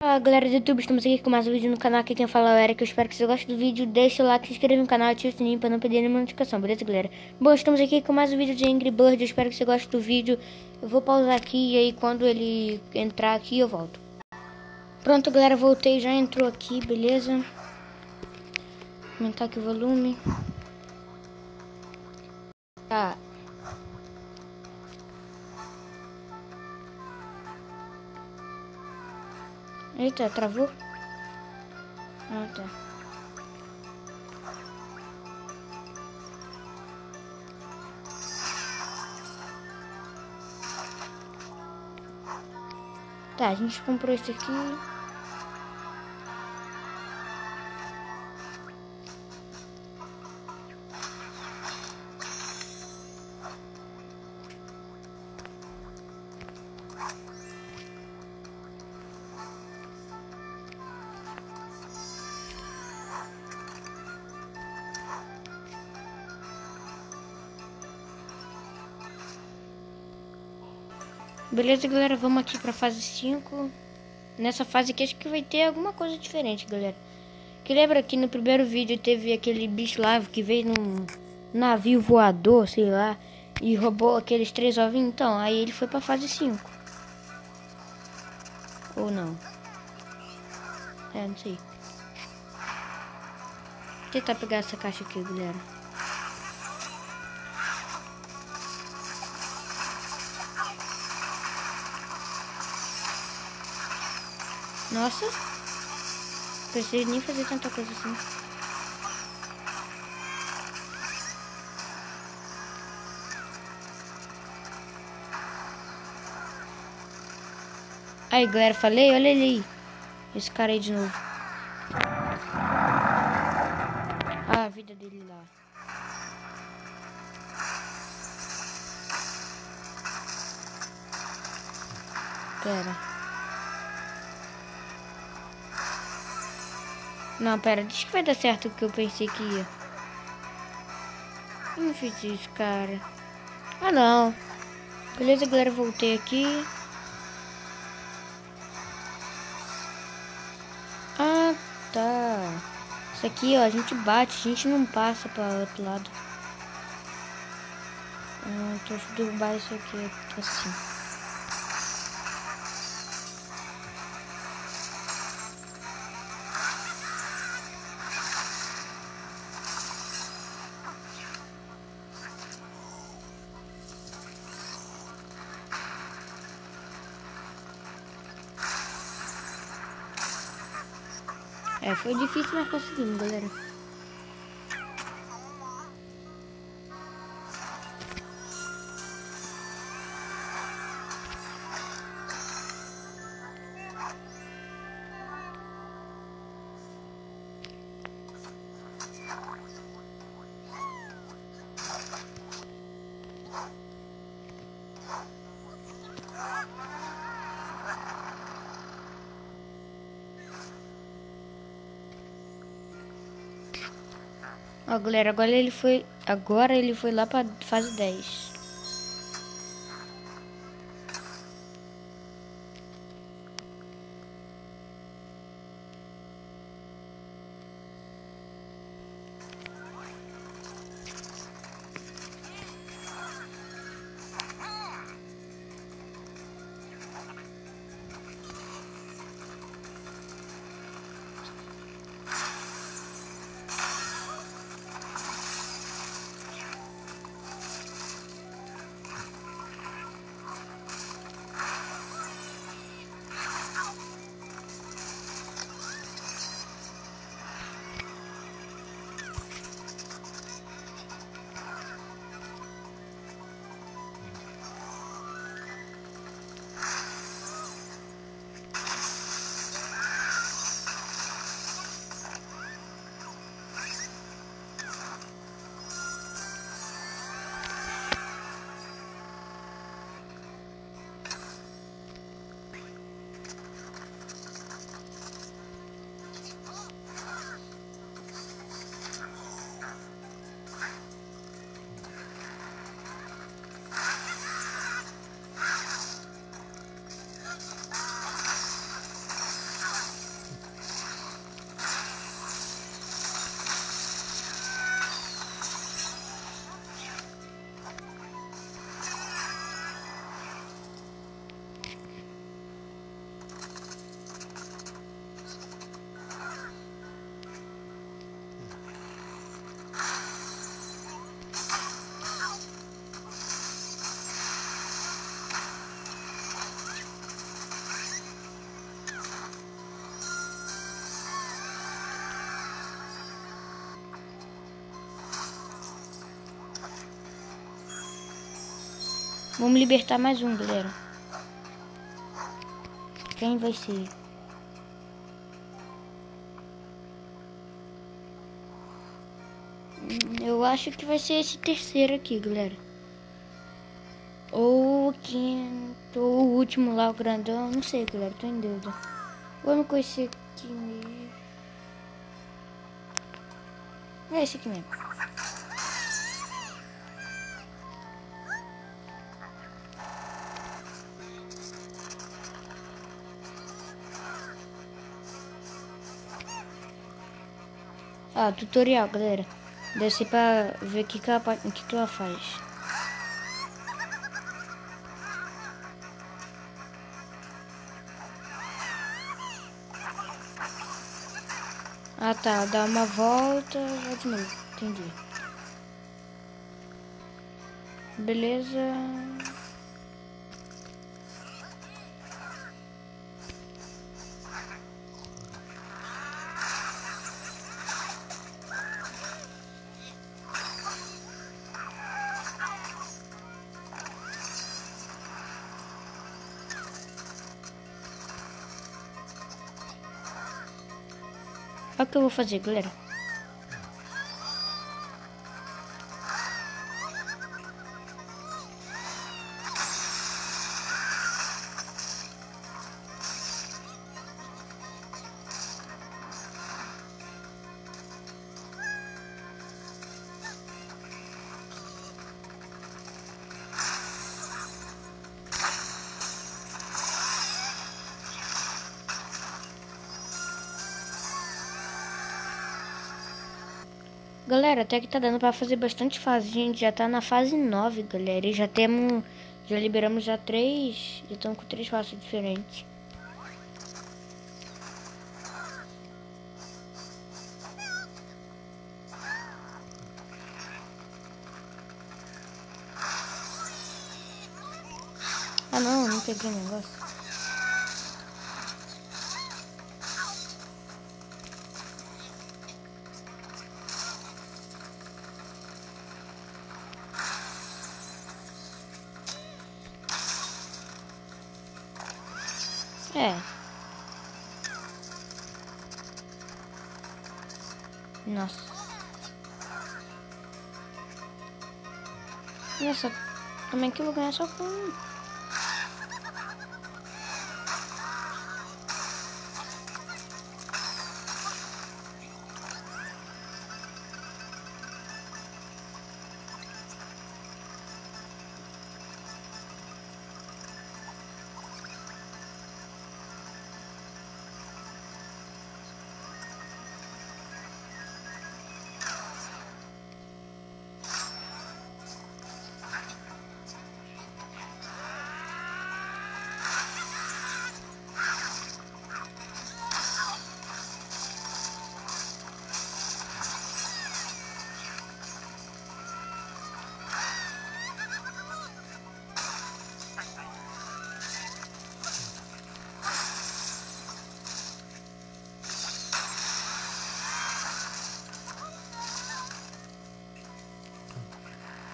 Fala galera do YouTube, estamos aqui com mais um vídeo no canal. Aqui quem fala é o Eric. Eu espero que vocês gostem do vídeo. Deixa o like, se inscreva no canal e ative o sininho para não perder nenhuma notificação, beleza galera? Bom, estamos aqui com mais um vídeo de Angry Birds. Eu espero que você goste do vídeo. Eu vou pausar aqui e aí quando ele entrar aqui eu volto. Pronto galera, voltei, já entrou aqui, beleza? Aumentar aqui o volume. Tá. Eita, travou? Ah, tá. Tá, a gente comprou esse aqui. Beleza galera, vamos aqui pra fase 5. Nessa fase aqui acho que vai ter alguma coisa diferente, galera. Que lembra que no primeiro vídeo teve aquele bicho lá que veio num navio voador, sei lá, e roubou aqueles 3 ovinhos? Então, aí ele foi pra fase 5. Ou não? É, não sei. Vou tentar pegar essa caixa aqui, galera. Nossa, não preciso nem fazer tanta coisa assim. Aí galera, falei, olha ele aí. Esse cara aí de novo. Ah, a vida dele lá. Pera. Não, pera, deixa que vai dar certo o que eu pensei que ia. Eu não fiz isso, cara. Ah, não. Beleza, galera, voltei aqui. Ah, tá. Isso aqui, ó, a gente bate, a gente não passa para outro lado. Então deixa eu derrubar isso aqui, assim. É, foi difícil, mas conseguimos, galera. Ó, galera, agora ele foi lá pra fase 10. Vamos libertar mais um, galera. Quem vai ser? Eu acho que vai ser esse terceiro aqui, galera. Ou o quinto, ou o último lá, o grandão. Não sei, galera, tô em dúvida. Vamos com esse aqui mesmo. É esse aqui mesmo. Ah, tutorial, galera. Deve ser pra ver o que ela faz. Ah tá, dá uma volta, vai de novo. Entendi. Beleza. Olha o que eu vou fazer, galera. Galera, até que tá dando pra fazer bastante fase. A gente já tá na fase 9, galera. E já temos... Já liberamos já 3... Já estamos com 3 fases diferentes. Ah não, não peguei o negócio. É. Nossa. Nossa, como é que eu vou ganhar só com um?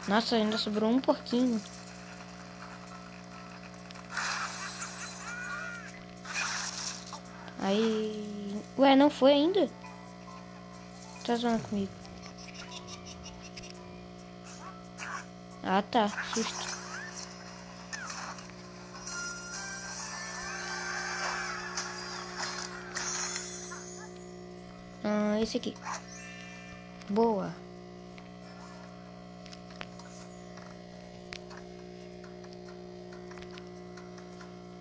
Nossa, ainda sobrou um porquinho. Aí... Ué, não foi ainda? Tá zoando comigo. Ah, tá. Susto. Esse aqui. Boa.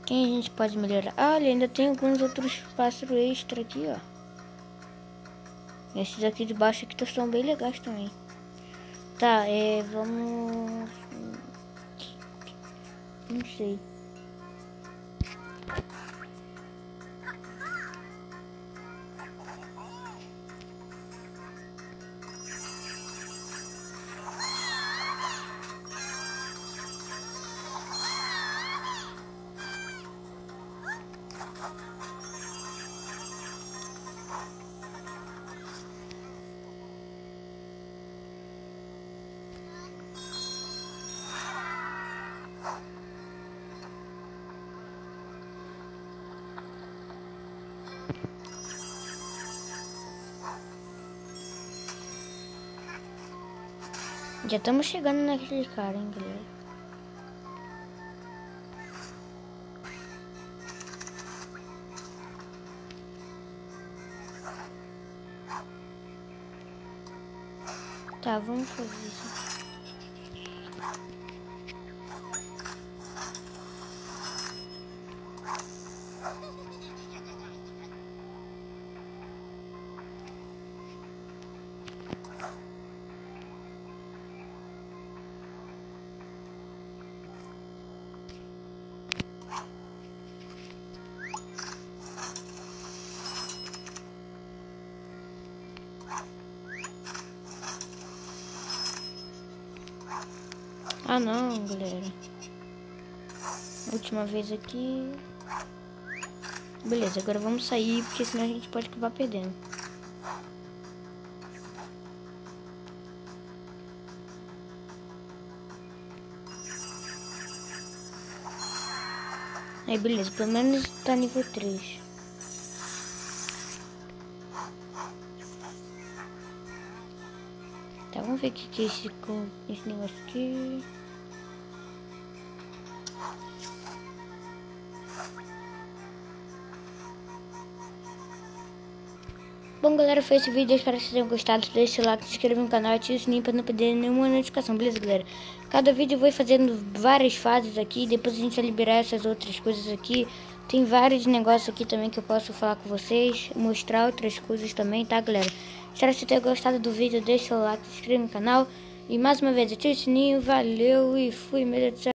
Quem a gente pode melhorar? Ah, olha, ainda tem alguns outros pássaros extra aqui, ó. Esses aqui de baixo aqui são bem legais também. Tá, vamos... Não sei. Já estamos chegando naquele cara, hein, galera. Tá, vamos fazer isso. Ah não, galera. Última vez aqui. Beleza, agora vamos sair, porque senão a gente pode acabar perdendo. Aí beleza, pelo menos tá nível 3. Tá, vamos ver o que é esse negócio aqui. Bom, galera, foi esse vídeo. Eu espero que vocês tenham gostado. Deixa o like, se inscreva no canal e ative o sininho para não perder nenhuma notificação, beleza, galera? Cada vídeo eu vou fazendo várias fases aqui. Depois a gente vai liberar essas outras coisas aqui. Tem vários negócios aqui também que eu posso falar com vocês. Mostrar outras coisas também, tá, galera? Espero que vocês tenham gostado do vídeo. Deixa o like, se inscreva no canal. E mais uma vez, ative o sininho. Valeu e fui, meu Deus do céu.